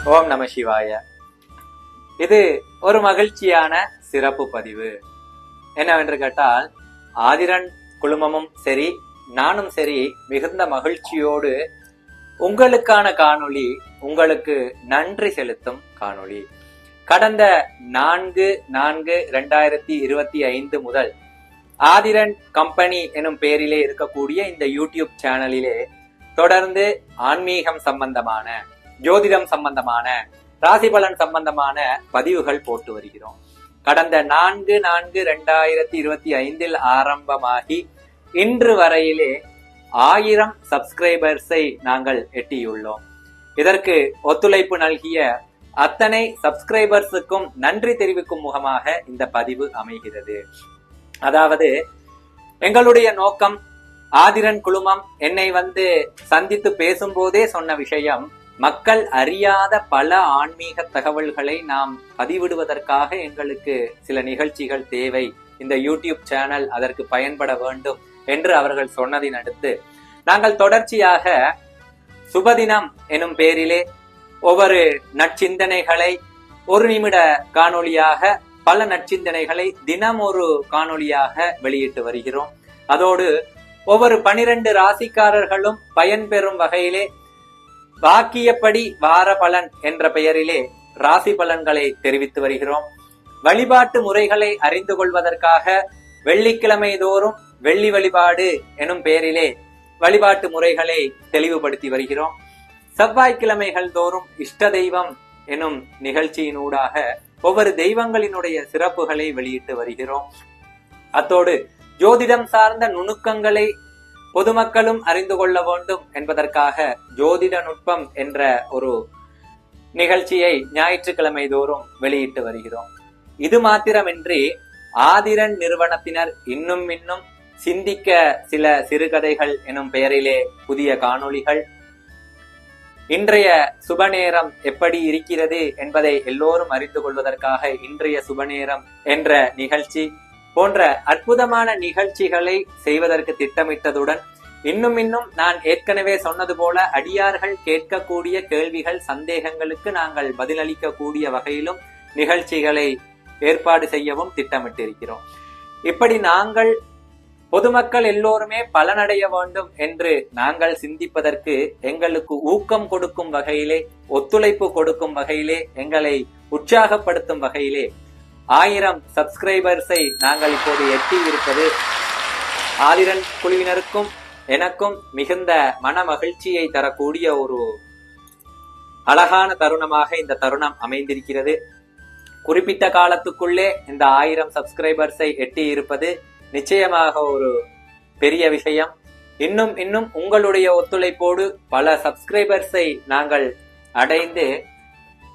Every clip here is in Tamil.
ஓம் நம சிவாய. இது ஒரு மகிழ்ச்சியான சிறப்பு பதிவு. என்னவென்று கேட்டால், ஆதிரன் குழுமமும் சரி, நானும் சரி, மிகுந்த மகிழ்ச்சியோடு உங்களுக்கான காணொளி, உங்களுக்கு நன்றி செலுத்தும் காணொளி. கடந்த 4/4/2025 முதல் ஆதிரன் கம்பெனி எனும் பெயரிலே இருக்கக்கூடிய இந்த யூடியூப் சேனலிலே தொடர்ந்து ஆன்மீகம் சம்பந்தமான, ஜோதிடம் சம்பந்தமான, ராசி பலன் சம்பந்தமான பதிவுகள் போட்டு வருகிறோம். கடந்த 4/4/2025 ஆரம்பமாகி இன்று வரையிலே 1000 சப்ஸ்கிரைபர்ஸை நாங்கள் எட்டியுள்ளோம். இதற்கு ஒத்துழைப்பு நல்கிய அத்தனை சப்ஸ்கிரைபர்ஸுக்கும் நன்றி தெரிவிக்கும் முகமாக இந்த பதிவு அமைகிறது. அதாவது, எங்களுடைய நோக்கம், ஆதிரன் குழுமம் என்னை சந்தித்து பேசும்போதே சொன்ன விஷயம், மக்கள் அறியாத பல ஆன்மீக தகவல்களை நாம் பதிவிடுவதற்காக எங்களுக்கு சில நிகழ்ச்சிகள் தேவை, இந்த யூடியூப் சேனல் அதற்கு பயன்பட வேண்டும் என்று அவர்கள் சொன்னதின் அடுத்து நாங்கள் தொடர்ச்சியாக சுபதினம் எனும் பெயரிலே ஒவ்வொரு நற்சிந்தனைகளை ஒரு நிமிட காணொளியாக, பல நற்சிந்தனைகளை தினம் ஒரு காணொளியாக வெளியிட்டு வருகிறோம். அதோடு ஒவ்வொரு 12 ராசிக்காரர்களும் பயன்பெறும் வகையிலே வாக்கியப்படி வார பலன் என்ற பெயரிலே ராசி பலன்களை தெரிவித்து வருகிறோம். வழிபாட்டு முறைகளை அறிந்து கொள்வதற்காக வெள்ளிக்கிழமை தோறும் வெள்ளி வழிபாடு எனும் பெயரிலே வழிபாட்டு முறைகளை தெளிவுபடுத்தி வருகிறோம். செவ்வாய்க்கிழமைகள் தோறும் இஷ்ட தெய்வம் எனும் நிகழ்ச்சியினூடாக ஒவ்வொரு தெய்வங்களினுடைய சிறப்புகளை வெளியிட்டு வருகிறோம். அத்தோடு ஜோதிடம் சார்ந்த நுணுக்கங்களை பொதுமக்களும் அறிந்து கொள்ள வேண்டும் என்பதற்காக ஜோதிட நுட்பம் என்ற ஒரு நிகழ்ச்சியை ஞாயிற்றுக்கிழமை தோறும் வெளியிட்டு வருகிறோம். இது மாத்திரமின்றி ஆதிரன் நிறுவனத்தினர் இன்னும் சிந்திக்க சில சிறுகதைகள் எனும் பெயரிலே புதிய காணொளிகள், இன்றைய சுபநேரம் எப்படி இருக்கிறது என்பதை எல்லோரும் அறிந்து கொள்வதற்காக இன்றைய சுபநேரம் என்ற நிகழ்ச்சி போன்ற அற்புதமான நிகழ்ச்சிகளை செய்வதற்கு திட்டமிட்டதுடன் இன்னும் நான் ஏற்கனவே சொன்னது போல அடியார்கள் கேட்கக்கூடிய கேள்விகள், சந்தேகங்களுக்கு நாங்கள் பதிலளிக்க கூடிய வகையிலும் நிகழ்ச்சிகளை ஏற்பாடு செய்யவும் திட்டமிட்டிருக்கிறோம். இப்படி நாங்கள் பொதுமக்கள் எல்லோருமே பலனடைய வேண்டும் என்று நாங்கள் சிந்திப்பதற்கு எங்களுக்கு ஊக்கம் கொடுக்கும் வகையிலே, ஒத்துழைப்பு கொடுக்கும் வகையிலே, எங்களை உற்சாகப்படுத்தும் வகையிலே 1000 சப்ஸ்கிரைபர்ஸை நாங்கள் இப்போது எட்டி இருப்பது ஆதிரன் குழுவினருக்கும் எனக்கும் மிகுந்த மன மகிழ்ச்சியை தரக்கூடிய ஒரு அழகான தருணமாக இந்த தருணம் அமைந்திருக்கிறது. குறிப்பிட்ட காலத்துக்குள்ளே இந்த 1000 சப்ஸ்கிரைபர்ஸை எட்டி இருப்பது நிச்சயமாக ஒரு பெரிய விஷயம். இன்னும் உங்களுடைய ஒத்துழைப்போடு பல சப்ஸ்கிரைபர்ஸை நாங்கள் அடைந்து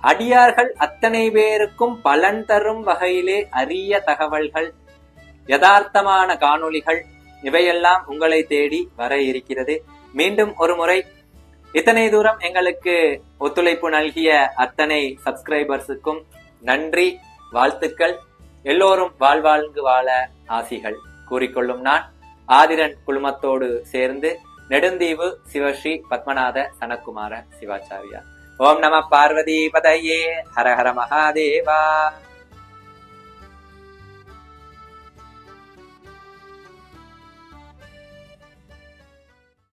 அடியார்கள் அத்தனை பேருக்கும் பலன் தரும் வகையிலே அரிய தகவல்கள், யதார்த்தமான காணொளிகள், இவையெல்லாம் உங்களை தேடி வர இருக்கிறது. மீண்டும் ஒரு முறை இத்தனை தூரம் எங்களுக்கு ஒத்துழைப்பு நல்கிய அத்தனை சப்ஸ்கிரைபர்ஸுக்கும் நன்றி, வாழ்த்துக்கள். எல்லோரும் வாழ்வாழ்ந்து வாழ ஆசிகள் கூறிக்கொள்ளும் நான், ஆதிரன் குழுமத்தோடு சேர்ந்து நெடுந்தீவு சிவஸ்ரீ பத்மநாத சனக்குமார சிவாச்சாரியா. ஓம் நம பார்வதி பதையே, ஹர ஹர மகாதேவா.